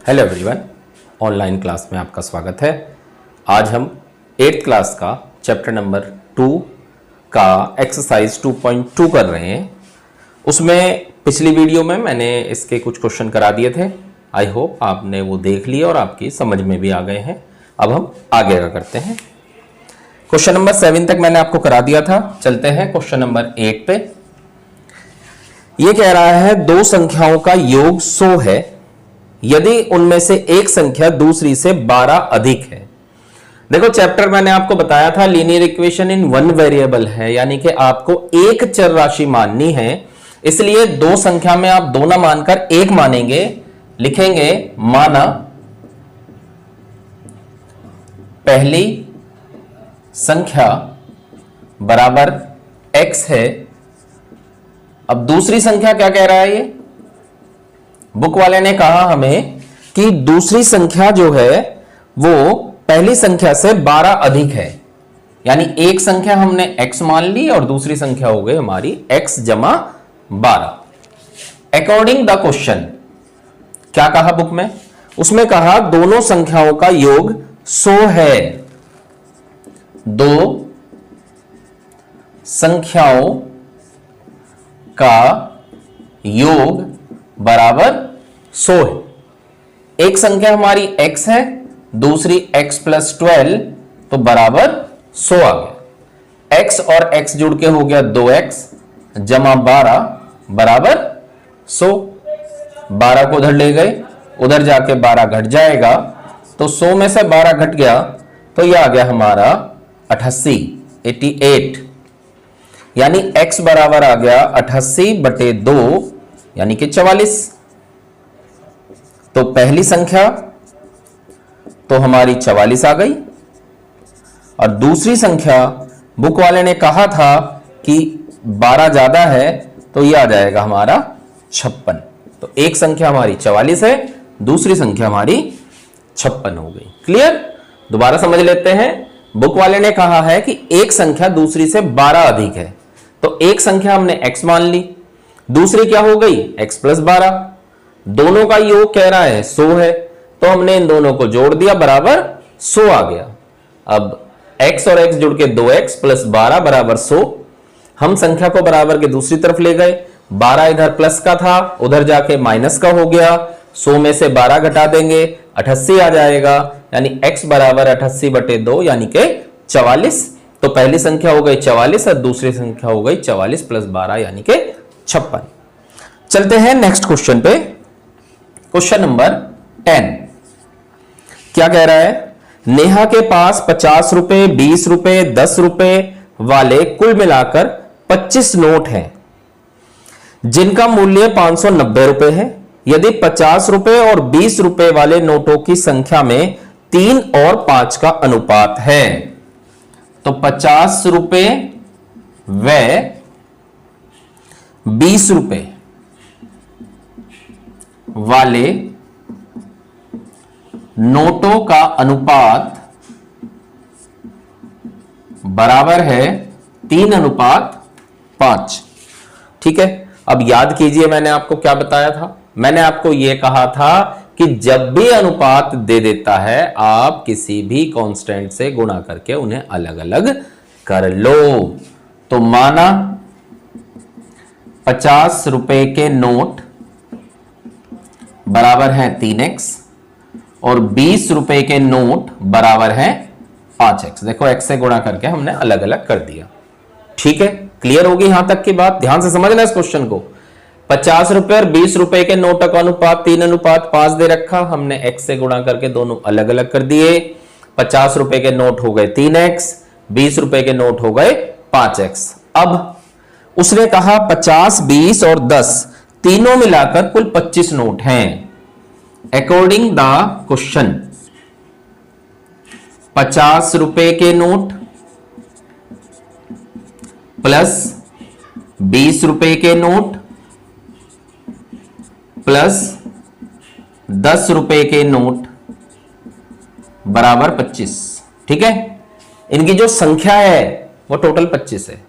Hello everyone, online class में आपका स्वागत है। आज हम 8th क्लास का चैप्टर नंबर 2 का एक्सरसाइज 2.2 कर रहे हैं। उसमें पिछली वीडियो में मैंने इसके कुछ क्वेश्चन करा दिए थे। आई होप आपने वो देख लिए और आपकी समझ में भी आ गए हैं। अब हम आगे का करते हैं। क्वेश्चन नंबर 7 तक मैंने आपको करा दिया था। चलते हैं क्वेश्चन नंबर 8 पे। ये कह रहा है दो संख्याओं का योग 100 है यदि उनमें से एक संख्या दूसरी से 12 अधिक है। देखो, चैप्टर मैंने आपको बताया था linear equation in one variable है, यानी कि आपको एक चर राशि माननी है। इसलिए दो संख्या में आप दो ना मानकर एक मानेंगे, लिखेंगे माना पहली संख्या बराबर x है। अब दूसरी संख्या क्या कह रहा है, ये बुक वाले ने कहा हमें कि दूसरी संख्या जो है वो पहली संख्या से 12 अधिक है, यानी एक संख्या हमने x मान ली और दूसरी संख्या हो गई हमारी x जमा 12। अकॉर्डिंग द क्वेश्चन क्या कहा बुक में, उसमें कहा दोनों संख्याओं का योग 100 है। दो संख्याओं का योग बराबर 100 है। एक संख्या हमारी x है, दूसरी x + 12, तो बराबर 100 आ गया। x और x जुड़ के हो गया 2x जमा 12 बराबर 100। 12 को उधर ले गए, उधर जाके 12 घट जाएगा, तो 100 में से 12 घट गया तो यह आ गया हमारा 88, यानी x बराबर आ गया 88/2 यानी कि 44। तो पहली संख्या तो हमारी 44 आ गई और दूसरी संख्या बुक वाले ने कहा था कि 12 ज्यादा है तो यह आ जाएगा हमारा 56। तो एक संख्या हमारी 44 है, दूसरी संख्या हमारी 56 हो गई। क्लियर? दोबारा समझ लेते हैं। बुक वाले ने कहा है कि एक संख्या दूसरी से 12 अधिक है, तो एक संख्या हमने x मान ली, दूसरी क्या हो गई x + 12। दोनों का योग कह रहा है 100 है, तो हमने इन दोनों को जोड़ दिया, बराबर 100 आ गया। अब x और x जुड़ के 2x + 12 बराबर 100। हम संख्या को बराबर के दूसरी तरफ ले गए, 12 इधर प्लस का था, उधर जाके माइनस का हो गया। 100 में से 12 घटा देंगे, 88 आ जाएगा, यानी x बराबर 88/2 यानी कि 44। तो पहली संख्या हो गई 44 और दूसरी संख्या हो गई 44 + 12 यानी कि 56। चलते हैं नेक्स्ट क्वेश्चन पे। क्वेश्चन नंबर 10 क्या कह रहा है, नेहा के पास 50 रुपए, 20 रुपए, 10 रुपए वाले कुल मिलाकर 25 नोट हैं जिनका मूल्य 590 रुपए है। यदि 50 रुपए और 20 रुपए वाले नोटों की संख्या में 3 और 5 का अनुपात है, तो 50 रुपए व 20 रुपए वाले नोटों का अनुपात बराबर है 3:5। ठीक है, अब याद कीजिए मैंने आपको क्या बताया था। मैंने आपको यह कहा था कि जब भी अनुपात दे देता है आप किसी भी कांस्टेंट से गुणा करके उन्हें अलग अलग कर लो। तो माना 50 रुपए के नोट बराबर है 3x और 20 रुपए के नोट बराबर है 5x। देखो x से गुणा करके हमने अलग अलग कर दिया। ठीक है, क्लियर होगी यहां तक की बात? ध्यान से समझना इस क्वेश्चन को। 50 रुपए और 20 रुपए के नोटों का अनुपात 3:5 दे रखा, हमने x से गुणा करके दोनों अलग अलग कर दिए। 50 रुपए के नोट हो गए 3x, 20 रुपए के नोट हो गए 5x। अब उसने कहा 50, 20 और 10 तीनों मिलाकर कुल 25 नोट हैं। अकॉर्डिंग द क्वेश्चन 50 रुपए के नोट प्लस 20 रुपए के नोट प्लस 10 रुपए के नोट बराबर 25। ठीक है, इनकी जो संख्या है वो टोटल 25 है।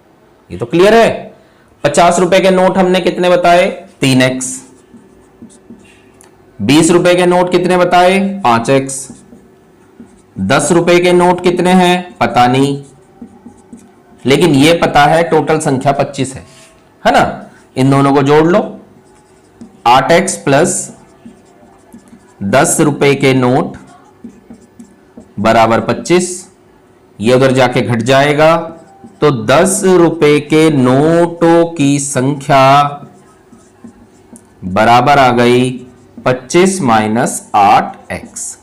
ये तो क्लियर है। 50 रुपए के नोट हमने कितने बताए? 3x। 20 रुपए के नोट कितने बताए? 5x। 10 रुपए के नोट कितने हैं? पता नहीं, लेकिन यह पता है टोटल संख्या 25 है ना? इन दोनों को जोड़ लो। 8x प्लस 10 रुपए के नोट बराबर 25। ये उधर जाके घट जाएगा, तो 10 रुपए के नोटों की संख्या बराबर आ गई 25 माइनस 8x।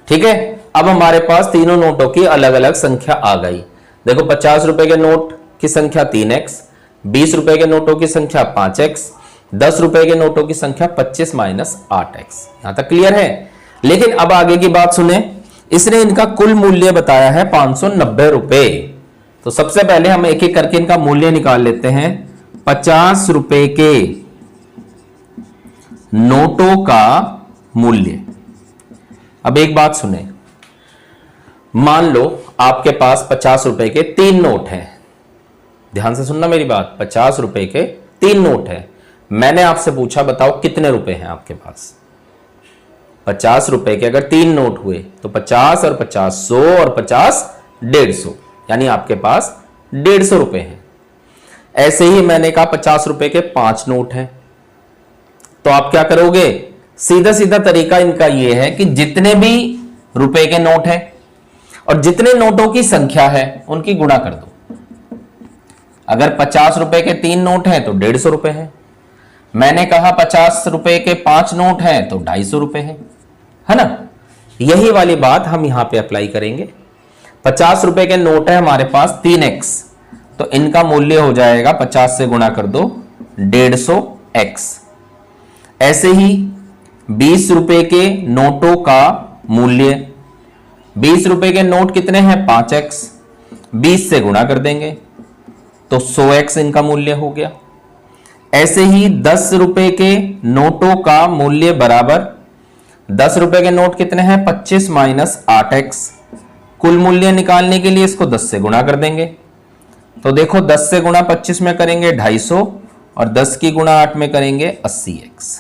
ठीक है, अब हमारे पास तीनों नोटों की अलग अलग संख्या आ गई। देखो 50 रुपए के नोट की संख्या 3x, 20 रुपए के नोटों की संख्या 5x, 10 रुपए के नोटों की संख्या 25 माइनस 8x। यहां तक क्लियर है? लेकिन अब आगे की बात सुने। इसने इनका कुल मूल्य बताया है 590 रुपए। तो सबसे पहले हम एक एक करके इनका मूल्य निकाल लेते हैं। 50 रुपए के नोटों का मूल्य। अब एक बात सुने, मान लो आपके पास 50 रुपए के 3 नोट हैं। ध्यान से सुनना मेरी बात। 50 रुपए के 3 नोट हैं। मैंने आपसे पूछा बताओ कितने रुपए हैं आपके पास? 50 रुपए के अगर 3 नोट हुए तो 50 और 50 100 और 50 150, यानी आपके पास 150 रुपए हैं। ऐसे ही मैंने कहा 50 रुपए के 5 नोट हैं, तो आप क्या करोगे? सीधा सीधा तरीका इनका यह है कि जितने भी रुपए के नोट हैं और जितने नोटों की संख्या है उनकी गुणा कर दो। अगर 50 रुपए के 3 नोट हैं तो 150 रुपए हैं। मैंने कहा 50 रुपए के 5 नोट हैं तो 250 रुपए है ना? यही वाली बात हम यहां पे अप्लाई करेंगे। 50 रुपए के नोट है हमारे पास 3x, तो इनका मूल्य हो जाएगा 50 से गुणा कर दो 150x। ऐसे ही 20 रुपए के नोटों का मूल्य, 20 रुपए के नोट कितने हैं? 5x, 20 से गुणा कर देंगे तो 100x इनका मूल्य हो गया। ऐसे ही 10 रुपए के नोटों का मूल्य बराबर 10 रुपए के नोट कितने हैं? 25 माइनस 8x। कुल मूल्य निकालने के लिए इसको 10 से गुणा कर देंगे। तो देखो 10 से गुणा 25 में करेंगे 250 और 10 की गुणा 8 में करेंगे 80x।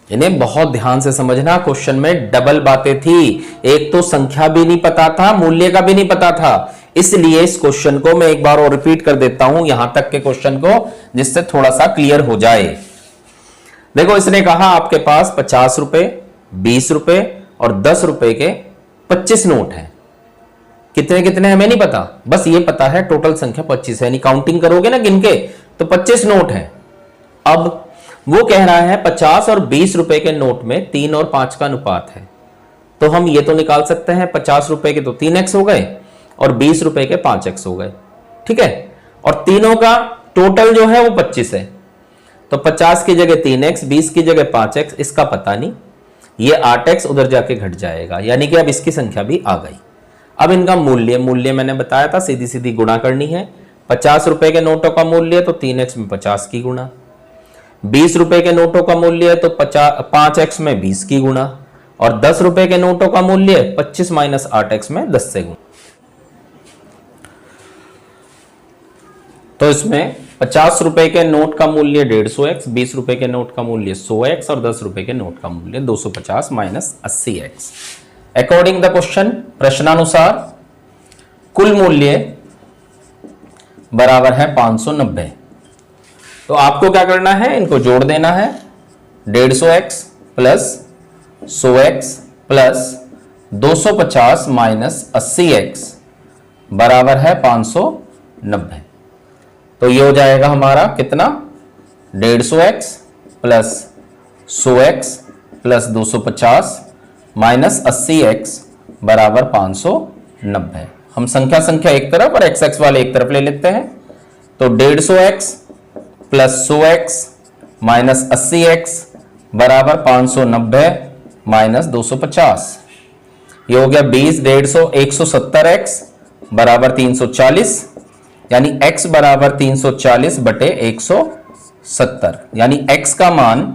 इन्हें बहुत ध्यान से समझना, क्वेश्चन में डबल बातें थी। एक तो संख्या भी नहीं पता था, मूल्य का भी नहीं पता था, इसलिए इस क्वेश्चन को मैं एक बार और रिपीट कर देता हूं यहां तक के क्वेश्चन को, जिससे थोड़ा सा क्लियर हो जाए। देखो इसने कहा आपके पास 50 रुपए, 20 रुपए और 10 रुपए के 25 नोट हैं। कितने कितने हमें नहीं पता, बस ये पता है टोटल संख्या 25 है, यानी काउंटिंग करोगे ना गिन के तो 25 नोट है। अब वो कह रहा है 50 और 20 रुपए के नोट में 3 और 5 का अनुपात है, तो हम ये तो निकाल सकते हैं 50 रुपए के तो 3x हो गए और 20 रुपए के 5x हो गए। ठीक है, और तीनों का टोटल जो है वो 25 है, तो 50 की जगह 3x, 20 की जगह 5x, इसका पता नहीं, ये 8x उधर जाके घट जाएगा, यानी कि अब इसकी संख्या भी आ गई। अब इनका मूल्य मैंने बताया था सीधी सीधी गुणा करनी है। 50 रुपए के नोटों का मूल्य तो 3x में 50 की गुणा, 20 रुपए के नोटों का मूल्य है तो 5x में 20 की गुणा, और 10 रुपए के नोटों का मूल्य 25 माइनस 8x में 10 से गुणा। तो इसमें 50 रुपए के नोट का मूल्य 150x, 20 रुपए के नोट का मूल्य 100x और 10 रुपए के नोट का मूल्य 250 minus 80x। According the question, प्रश्नानुसार कुल मूल्य बराबर है 590। तो आपको क्या करना है, इनको जोड़ देना है। 150x plus 100x plus 250 minus 80x बराबर है 590। तो ये हो जाएगा हमारा कितना? 150x plus 100x plus 250 minus 80x बराबर 590। हम संख्या संख्या एक तरफ और x वाले एक तरफ ले लेते हैं। तो 150x plus 100x minus 80x बराबर 590 माइनस 250। ये हो गया 20, 150, 170x बराबर 340, यानी x बराबर 340 बटे 170, यानी x का मान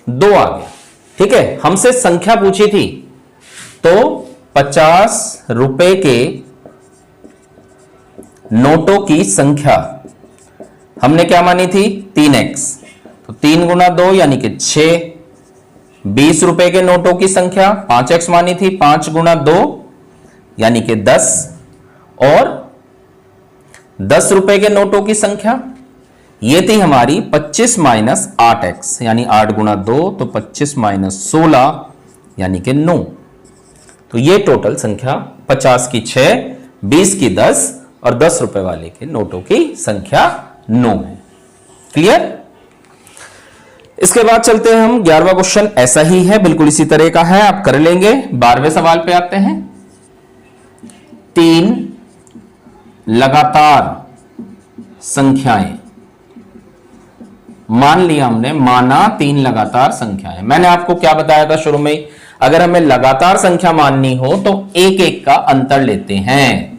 2 आ गया। ठीक है, हमसे संख्या पूछी थी, तो 50 रुपए के नोटों की संख्या हमने क्या मानी थी? 3x। तो 3 गुना 2 यानी कि 6। 20 रुपए के नोटों की संख्या 5x मानी थी, 5 गुना 2 यानी कि 10। और 10 रुपए के नोटों की संख्या ये थी हमारी 25 माइनस 8x यानी 8 गुना 2 तो 25 माइनस 16 यानी कि 9। तो ये टोटल संख्या 50 की 6, 20 की 10 और 10 रुपए वाले के नोटों की संख्या 9 है। क्लियर? इसके बाद चलते हैं हम 11वां क्वेश्चन, ऐसा ही है, बिल्कुल इसी तरह का है, आप कर लेंगे। 12वें सवाल पे आते हैं। 3 लगातार संख्याएं, मान लिया हमने, माना 3 लगातार संख्याएं। मैंने आपको क्या बताया था शुरू में ही, अगर हमें लगातार संख्या माननी हो तो एक एक का अंतर लेते हैं।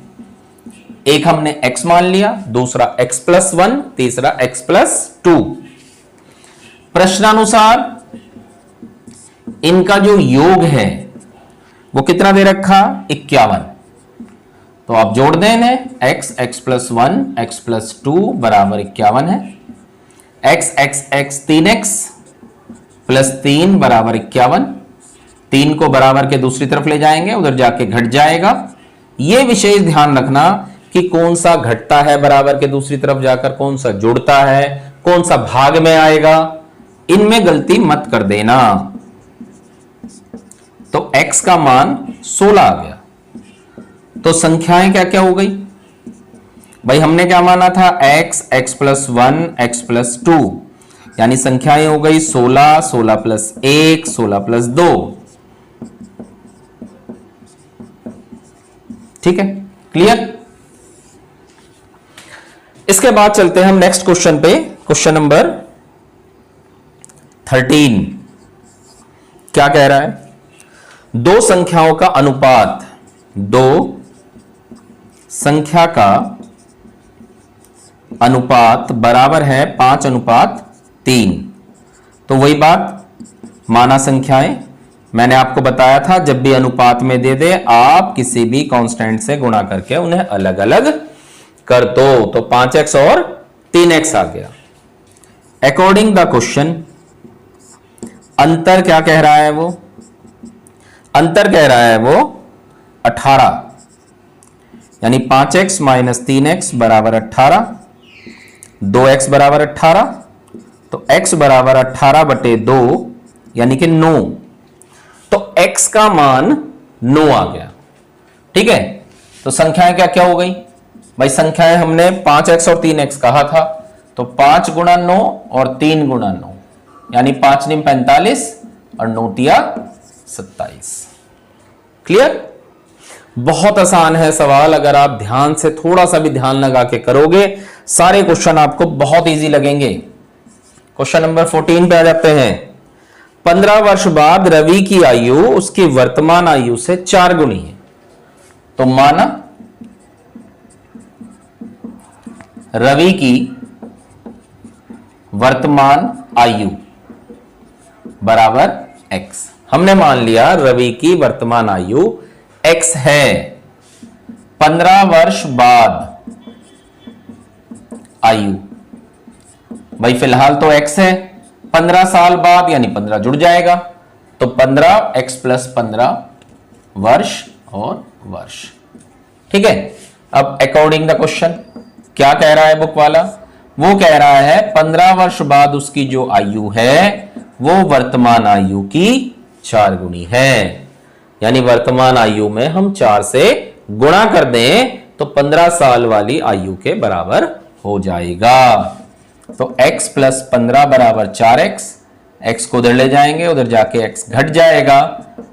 एक हमने x मान लिया, दूसरा x प्लस 1, तीसरा x प्लस 2। प्रश्नानुसार इनका जो योग है वो कितना दे रखा? 51। तो आप जोड़ दें इन्हें, x प्लस 1 x प्लस 2 बराबर 51 है। x 3x प्लस 3 बराबर 51। 3 को बराबर के दूसरी तरफ ले जाएंगे, उधर जाके घट जाएगा। यह विशेष ध्यान रखना कि कौन सा घटता है बराबर के दूसरी तरफ जाकर, कौन सा जुड़ता है, कौन सा भाग में आएगा, इनमें गलती मत कर देना। तो x का मान 16 आ गया। तो संख्याएं क्या क्या हो गई भाई? हमने क्या माना था? x प्लस 1 x प्लस 2 यानी संख्याएं हो गई 16, 16 प्लस 1, 16 प्लस 2। ठीक है, क्लियर? इसके बाद चलते हैं हम नेक्स्ट क्वेश्चन पे, क्वेश्चन नंबर 13। क्या कह रहा है? दो संख्याओं का अनुपात, दो संख्या का अनुपात बराबर है 5:3। तो वही बात, माना संख्याएं, मैंने आपको बताया था जब भी अनुपात में दे दे आप किसी भी कांस्टेंट से गुणा करके उन्हें अलग अलग कर दो। तो 5x और 3x आ गया। अकॉर्डिंग द क्वेश्चन, अंतर क्या कह रहा है? वो अंतर कह रहा है वो 18, यानी 5x माइनस 3x बराबर 18, 2x बराबर 18। तो x बराबर 18/2 यानी कि 9। तो x का मान 9 आ गया। ठीक है, तो संख्याएं क्या क्या हो गई भाई? संख्याएं हमने 5x और 3x कहा था, तो 5 गुणा 9 और 3 गुणा 9 यानी 5 9 45 और 9 तिया 27। क्लियर? बहुत आसान है सवाल, अगर आप ध्यान से थोड़ा सा भी ध्यान लगा के करोगे सारे क्वेश्चन आपको बहुत इजी लगेंगे। क्वेश्चन नंबर 14 पे आ जाते हैं। 15 वर्ष बाद रवि की आयु उसकी वर्तमान आयु से 4 गुनी है। तो माना रवि की वर्तमान आयु बराबर x। हमने मान लिया रवि की वर्तमान आयु x है। 15 वर्ष बाद आयु, भाई फिलहाल तो x है, 15 साल बाद यानी 15 जुड़ जाएगा, तो 15x प्लस 15 वर्ष और वर्ष। ठीक है, अब अकॉर्डिंग द क्वेश्चन क्या कह रहा है बुक वाला? वो कह रहा है 15 वर्ष बाद उसकी जो आयु है वो वर्तमान आयु की 4 गुनी है। यानी वर्तमान आयु में हम 4 से गुणा कर दें तो 15 साल वाली आयु के बराबर हो जाएगा। तो x प्लस 15 बराबर 4x, x को उधर ले जाएंगे, उधर जाके x घट जाएगा,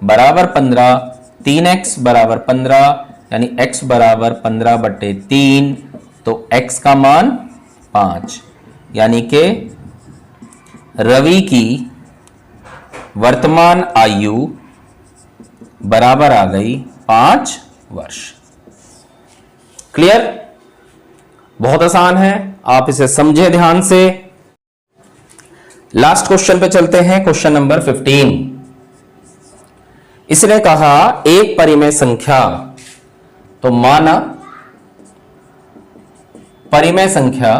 बराबर 15, 3x बराबर 15 यानी x बराबर 15/3। तो x का मान 5, यानी कि रवि की वर्तमान आयु बराबर आ गई 5 वर्ष। क्लियर? बहुत आसान है, आप इसे समझे ध्यान से। लास्ट क्वेश्चन पे चलते हैं, क्वेश्चन नंबर 15। इसने कहा एक परिमेय संख्या, तो माना परिमेय संख्या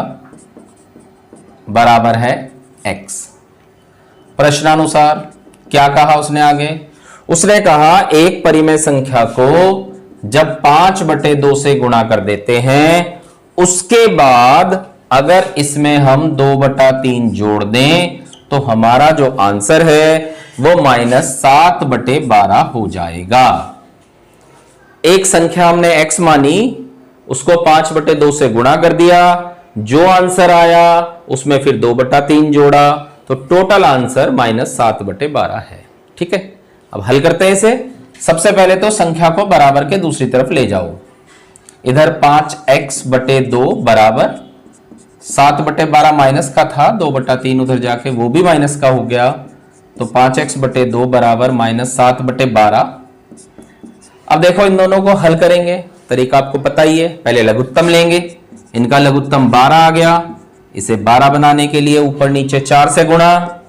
बराबर है x। प्रश्नानुसार क्या कहा उसने आगे? उसने कहा एक परिमेय संख्या को जब 5/2 से गुणा कर देते हैं, उसके बाद अगर इसमें हम 2/3 जोड़ दें तो हमारा जो आंसर है वो -7/12 हो जाएगा। एक संख्या हमने x मानी, उसको 5/2 से गुणा कर दिया, जो आंसर आया उसमें फिर 2/3 जोड़ा, तो टोटल आंसर -7/12 है। ठीक है, अब हल करते हैं इसे। सबसे पहले तो संख्या को बराबर के दूसरी तरफ ले जाओ। इधर 5x/2 बराबर 7/12 माइनस का था, 2/3 उधर जाके वो भी माइनस का हो गया, तो 5x/2 बराबर -7/12। अब देखो इन दोनों को हल करेंगे, तरीका आपको पता ही है। पहले लघुत्तम लेंगे, इनका लघुत्तम 12 आ गया, इसे 12 बनाने के लिए ऊपर नीचे 4 से गुणा,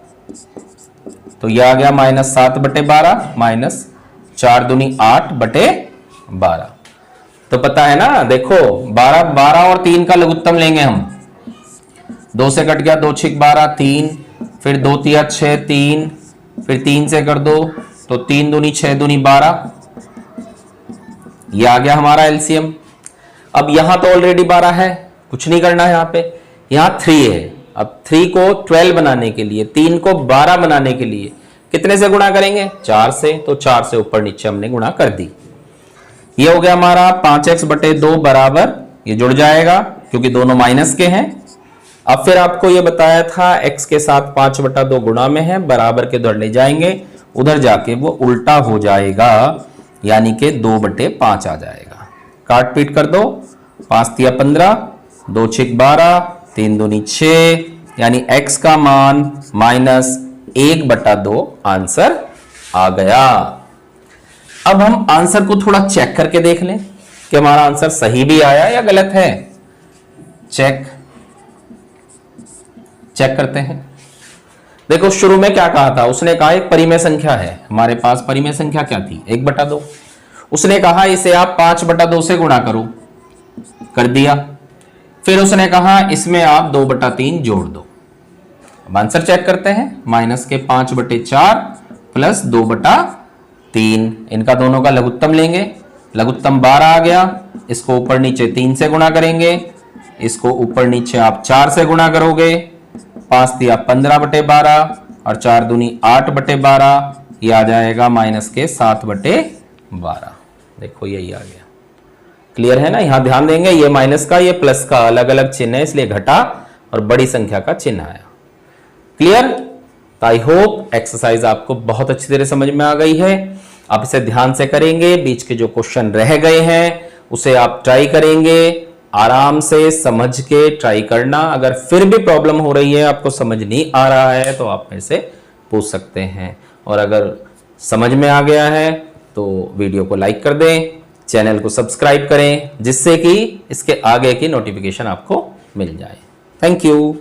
तो यह आ गया -7/12 माइनस 4 दूनी 8/12। तो पता है ना, देखो 12 और 3 का लघुत्तम लेंगे हम, 2 से कट गया, 2 6 12, 3, फिर 2 3 6 3, फिर 3 से कर दो तो 3 दूनी 6 दूनी 12, यह आ गया हमारा एलसीएम। अब यहां तो ऑलरेडी 12 है, कुछ नहीं करना है यहां पे, यहां 3 है। अब 3 को 12 बनाने के लिए, 3 को 12 बनाने के लिए कितने से गुणा करेंगे? 4 से, तो 4 से ऊपर नीचे हमने गुणा कर दी। ये हो गया हमारा 5x/2 बराबर, ये जुड़ जाएगा क्योंकि दोनों माइनस के हैं। अब फिर आपको ये बताया था x के साथ 5/2 गुणा में है, बराबर के उधर ले जाएंगे, उधर जाके वो उल्टा हो जाएगा, यानी कि 2/5 आ जाएगा। काट पीट कर दो, 5 तिया 15, 2 6 12, 3 दूनी 6, यानी x का मान -1/2 आंसर आ गया। अब हम आंसर को थोड़ा चेक करके देख लें कि हमारा आंसर सही भी आया या गलत है। चेक करते हैं। देखो शुरू में क्या कहा था, उसने कहा एक परिमेय संख्या है हमारे पास। परिमेय संख्या क्या थी? 1/2। उसने कहा इसे आप 5/2 से गुणा करो, कर दिया। फिर उसने कहा इसमें आप 2/3 जोड़ दो। अब आंसर चेक करते हैं, -5/4 प्लस 2/3, इनका दोनों का लघुत्तम लेंगे, लघुत्तम 12 आ गया, इसको ऊपर नीचे 3 से गुणा करेंगे, इसको ऊपर नीचे आप 4 से गुणा करोगे, 5 तिया 15/12 और 4 दूनी 8/12, ये आ जाएगा -7/12। देखो यही आ गया। क्लियर है ना? यहां ध्यान देंगे, ये माइनस का ये प्लस का अलग अलग चिन्ह है, इसलिए घटा और बड़ी संख्या का चिन्ह आया। क्लियर? आई होप एक्सरसाइज आपको बहुत अच्छी तरह समझ में आ गई है। आप इसे ध्यान से करेंगे, बीच के जो क्वेश्चन रह गए हैं उसे आप ट्राई करेंगे, आराम से समझ के ट्राई करना। अगर फिर भी प्रॉब्लम हो रही है, आपको समझ नहीं आ रहा है, तो आप मेरे से पूछ सकते हैं। और अगर समझ में आ गया है तो वीडियो को लाइक कर दें, चैनल को सब्सक्राइब करें, जिससे कि इसके आगे की नोटिफिकेशन आपको मिल जाए। Thank you.